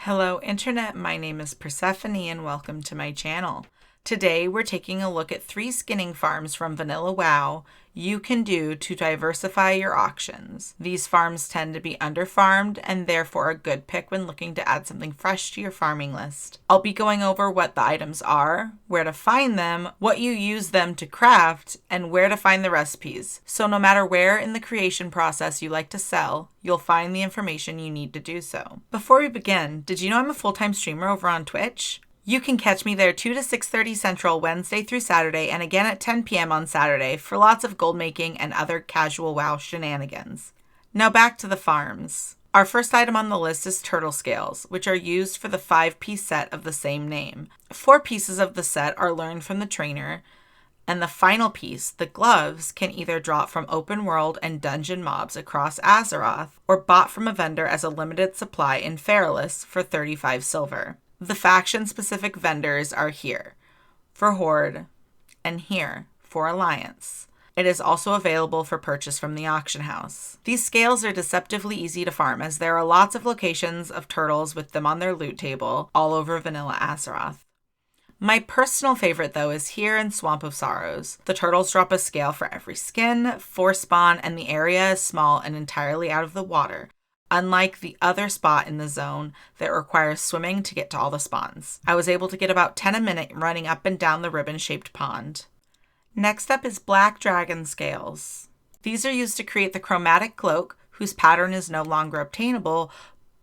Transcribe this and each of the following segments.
Hello Internet, my name is Persephone and welcome to my channel. Today we're taking a look at 3 skinning farms from Vanilla WoW you can do to diversify your auctions. These farms tend to be underfarmed and therefore a good pick when looking to add something fresh to your farming list. I'll be going over what the items are, where to find them, what you use them to craft, and where to find the recipes. So no matter where in the creation process you like to sell, you'll find the information you need to do so. Before we begin, did you know I'm a full-time streamer over on Twitch? You can catch me there 2 to 6:30 Central Wednesday through Saturday and again at 10 p.m. on Saturday for lots of gold making and other casual WoW shenanigans. Now back to the farms. Our first item on the list is turtle scales, which are used for the 5-piece set of the same name. 4 pieces of the set are learned from the trainer, and the final piece, the gloves, can either drop from open world and dungeon mobs across Azeroth or bought from a vendor as a limited supply in Feralus for 35 silver. The faction-specific vendors are here for Horde and here for Alliance. It is also available for purchase from the auction house. These scales are deceptively easy to farm as there are lots of locations of turtles with them on their loot table all over vanilla Azeroth. My personal favorite though is here in Swamp of Sorrows. The turtles drop a scale for every skin, 4 spawn, and the area is small and entirely out of the water, unlike the other spot in the zone that requires swimming to get to all the spawns. I was able to get about 10 a minute running up and down the ribbon-shaped pond. Next up is black dragon scales. These are used to create the chromatic cloak, whose pattern is no longer obtainable,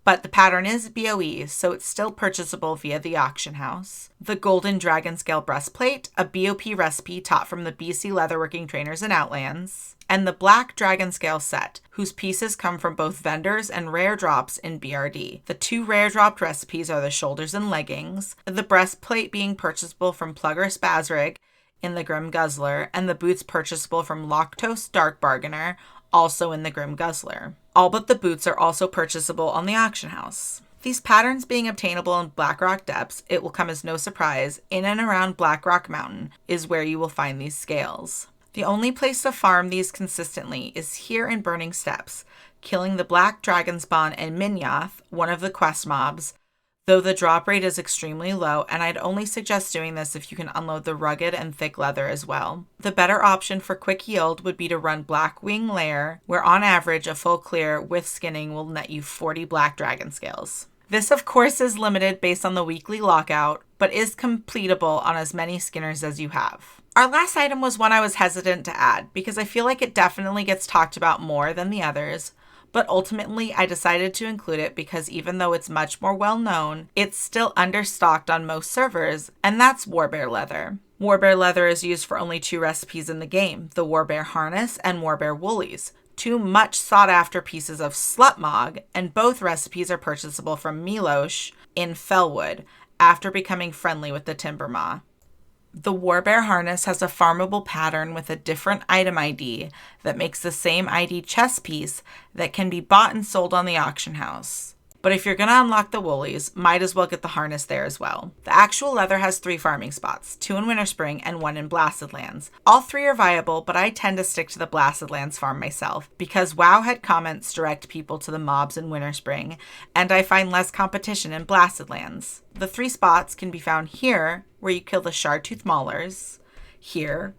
but the pattern is BOE, so it's still purchasable via the auction house. The golden dragon scale breastplate, a BOP recipe taught from the BC leatherworking trainers in Outlands, and the black dragon scale set, whose pieces come from both vendors and rare drops in BRD. The 2 rare dropped recipes are the shoulders and leggings, the breastplate being purchasable from Plugger Spazrig in the Grim Guzzler, and the boots purchasable from Loctos Dark Bargainer, also in the Grim Guzzler. All but the boots are also purchasable on the auction house. These patterns being obtainable in Blackrock Depths, it will come as no surprise, in and around Blackrock Mountain is where you will find these scales. The only place to farm these consistently is here in Burning Steppes, killing the Black Dragon Spawn and Minyath, one of the quest mobs, though the drop rate is extremely low, and I'd only suggest doing this if you can unload the rugged and thick leather as well. The better option for quick yield would be to run Blackwing Lair, where on average a full clear with skinning will net you 40 black dragon scales. This of course is limited based on the weekly lockout, but is completable on as many skinners as you have. Our last item was one I was hesitant to add because I feel like it definitely gets talked about more than the others, but ultimately I decided to include it because even though it's much more well known, it's still understocked on most servers, and that's Warbear leather. Warbear leather is used for only 2 recipes in the game, the Warbear harness and Warbear woolies, 2 much sought after pieces of Slutmog, and both recipes are purchasable from Milosh in Fellwood after becoming friendly with the Timbermaw. The Warbear harness has a farmable pattern with a different item ID that makes the same ID chest piece that can be bought and sold on the auction house. But if you're going to unlock the woolies, might as well get the harness there as well. The actual leather has 3 farming spots, 2 in Winterspring and 1 in Blasted Lands. All 3 are viable, but I tend to stick to the Blasted Lands farm myself because Wowhead comments direct people to the mobs in Winterspring, and I find less competition in Blasted Lands. The 3 spots can be found here, where you kill the Shardtooth Maulers, here,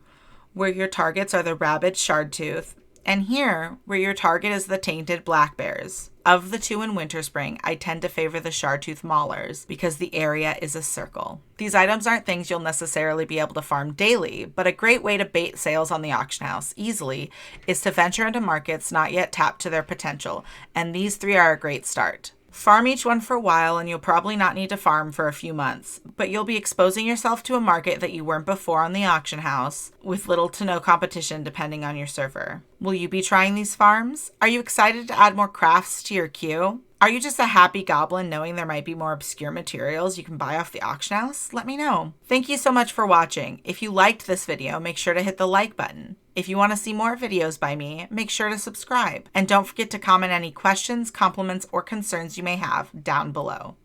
where your targets are the Rabid Shardtooth, and here, where your target is the Tainted Black Bears. Of the 2 in Winterspring, I tend to favor the Shardtooth Maulers because the area is a circle. These items aren't things you'll necessarily be able to farm daily, but a great way to bait sales on the auction house easily is to venture into markets not yet tapped to their potential, and these 3 are a great start. Farm each one for a while and you'll probably not need to farm for a few months, but you'll be exposing yourself to a market that you weren't before on the auction house with little to no competition depending on your server. Will you be trying these farms? Are you excited to add more crafts to your queue? Are you just a happy goblin knowing there might be more obscure materials you can buy off the auction house? Let me know. Thank you so much for watching. If you liked this video, make sure to hit the like button. If you want to see more videos by me, make sure to subscribe. And don't forget to comment any questions, compliments, or concerns you may have down below.